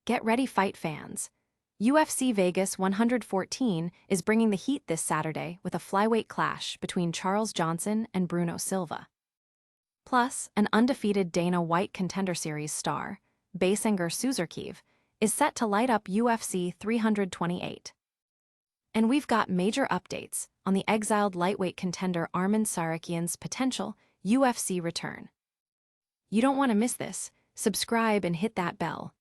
Get ready, fight fans. UFC Vegas 114 is bringing the heat this Saturday with a flyweight clash between Charles Johnson and Bruno Silva. Plus, an undefeated Dana White Contender Series star, Baisangur Susurkaev, is set to light up UFC 328. And we've got major updates on the exiled lightweight contender Arman Tsarukyan's potential UFC return. You don't want to miss this. Subscribe and hit that bell.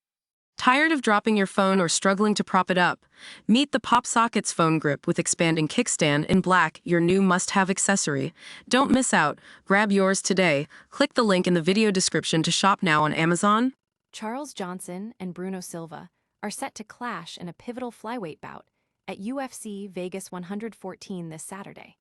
Tired of dropping your phone or struggling to prop it up? Meet the PopSockets phone grip with expanding kickstand in black, your new must-have accessory. Don't miss out. Grab yours today. Click the link in the video description to shop now on Amazon. Charles Johnson and Bruno Silva are set to clash in a pivotal flyweight bout at UFC Vegas 114 this Saturday.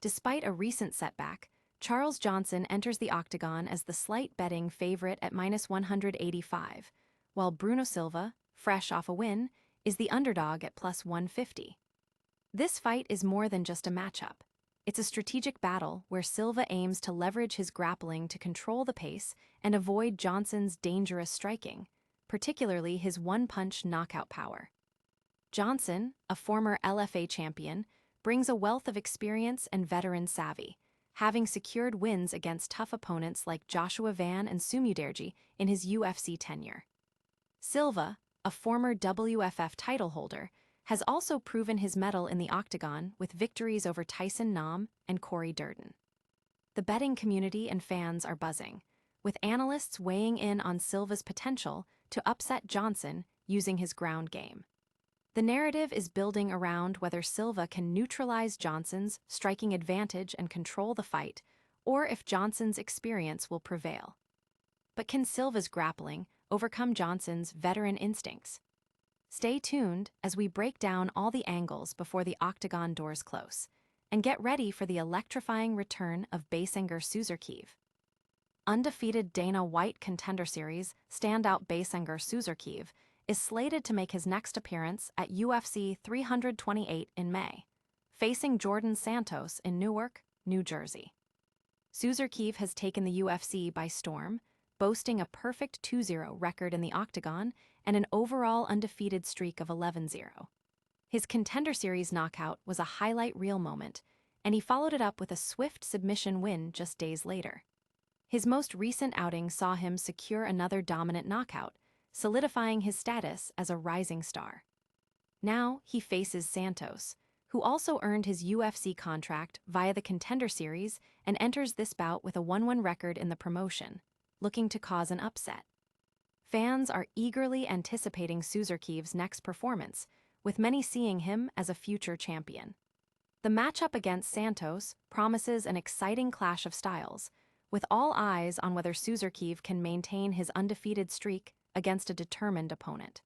Despite a recent setback, Charles Johnson enters the Octagon as the slight betting favorite at -185, while Bruno Silva, fresh off a win, is the underdog at +150. This fight is more than just a matchup. It's a strategic battle where Silva aims to leverage his grappling to control the pace and avoid Johnson's dangerous striking, particularly his one-punch knockout power. Johnson, a former LFA champion, brings a wealth of experience and veteran savvy, having secured wins against tough opponents like Joshua Van and Sumudaerji in his UFC tenure. Silva, a former WFF title holder, has also proven his mettle in the Octagon with victories over Tyson Nam and Corey Durden. The betting community and fans are buzzing, with analysts weighing in on Silva's potential to upset Johnson using his ground game. The narrative is building around whether Silva can neutralize Johnson's striking advantage and control the fight, or if Johnson's experience will prevail. But can Silva's grappling overcome Johnson's veteran instincts? Stay tuned as we break down all the angles before the Octagon doors close, and get ready for the electrifying return of Baisangur Susurkaev. Undefeated Dana White Contender Series standout Baisangur Susurkaev is slated to make his next appearance at UFC 328 in May, facing Jordan Santos in Newark, New Jersey. Susurkaev has taken the UFC by storm, boasting a perfect 2-0 record in the Octagon and an overall undefeated streak of 11-0. His Contender Series knockout was a highlight reel moment, and he followed it up with a swift submission win just days later. His most recent outing saw him secure another dominant knockout, solidifying his status as a rising star. Now he faces Santos, who also earned his UFC contract via the Contender Series and enters this bout with a 1-1 record in the promotion, looking to cause an upset. Fans are eagerly anticipating Susurkaev's next performance, with many seeing him as a future champion. The matchup against Santos promises an exciting clash of styles, with all eyes on whether Susurkaev can maintain his undefeated streak against a determined opponent.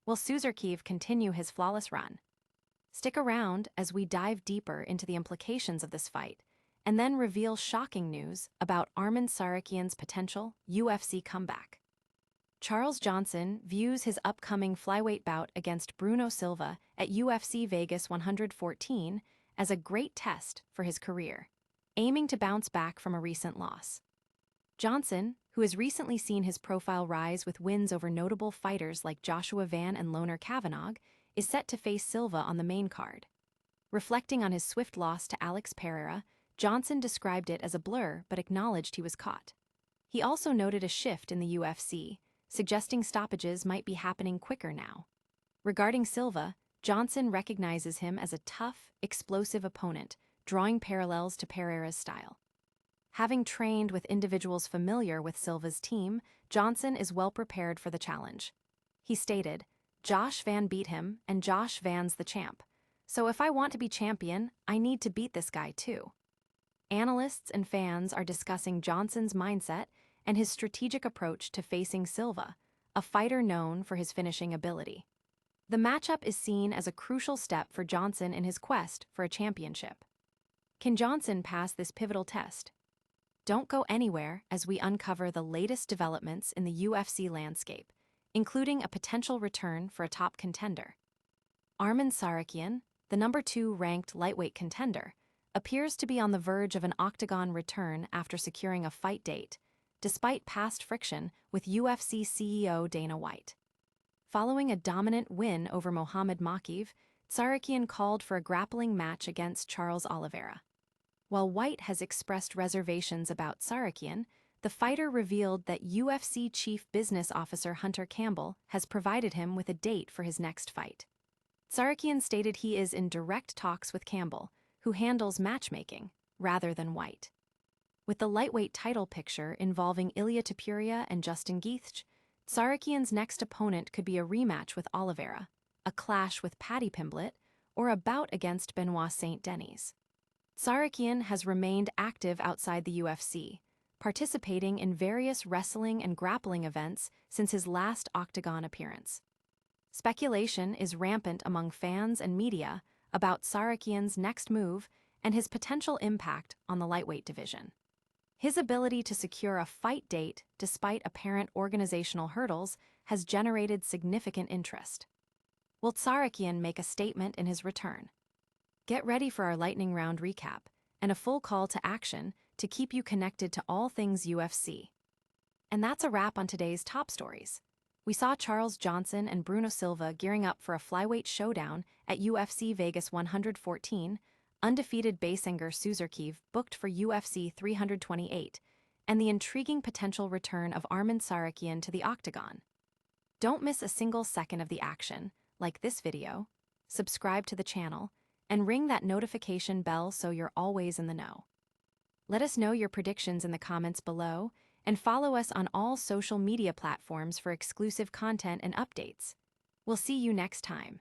Will Susurkaev continue his flawless run? Stick around as we dive deeper into the implications of this fight, and then reveal shocking news about Arman Tsarukyan's potential UFC comeback. Charles Johnson views his upcoming flyweight bout against Bruno Silva at UFC Vegas 114 as a great test for his career, aiming to bounce back from a recent loss. Johnson, who has recently seen his profile rise with wins over notable fighters like Joshua Van and Loner Kavanagh, is set to face Silva on the main card. Reflecting on his swift loss to Alex Pereira, Johnson described it as a blur but acknowledged he was caught. He also noted a shift in the UFC, suggesting stoppages might be happening quicker now. Regarding Silva, Johnson recognizes him as a tough, explosive opponent, drawing parallels to Pereira's style. Having trained with individuals familiar with Silva's team, Johnson is well prepared for the challenge. He stated, "Josh Van beat him, and Josh Van's the champ. So if I want to be champion, I need to beat this guy too." Analysts and fans are discussing Johnson's mindset and his strategic approach to facing Silva, a fighter known for his finishing ability. The matchup is seen as a crucial step for Johnson in his quest for a championship. Can Johnson pass this pivotal test? Don't go anywhere as we uncover the latest developments in the UFC landscape, including a potential return for a top contender. Arman Tsarukyan, the number 2 ranked lightweight contender, appears to be on the verge of an Octagon return after securing a fight date, despite past friction with UFC CEO Dana White. Following a dominant win over Mohamed Makiev, Tsarukyan called for a grappling match against Charles Oliveira. While White has expressed reservations about Tsarukyan, the fighter revealed that UFC Chief Business Officer Hunter Campbell has provided him with a date for his next fight. Tsarukyan stated he is in direct talks with Campbell, who handles matchmaking, rather than White. With the lightweight title picture involving Ilia Topuria and Justin Gaethje, Tsarukyan's next opponent could be a rematch with Oliveira, a clash with Paddy Pimblett, or a bout against Benoit Saint Denis. Tsarukyan has remained active outside the UFC, participating in various wrestling and grappling events since his last Octagon appearance. Speculation is rampant among fans and media about Tsarukyan's next move and his potential impact on the lightweight division. His ability to secure a fight date despite apparent organizational hurdles has generated significant interest. Will Tsarukyan make a statement in his return? Get ready for our lightning round recap and a full call to action to keep you connected to all things UFC. And that's a wrap on today's top stories. We saw Charles Johnson and Bruno Silva gearing up for a flyweight showdown at UFC Vegas 114, undefeated Baisangur Susurkaev booked for UFC 328, and the intriguing potential return of Arman Tsarukyan to the Octagon. Don't miss a single second of the action, like this video, subscribe to the channel, and ring that notification bell so you're always in the know. Let us know your predictions in the comments below, and follow us on all social media platforms for exclusive content and updates. We'll see you next time.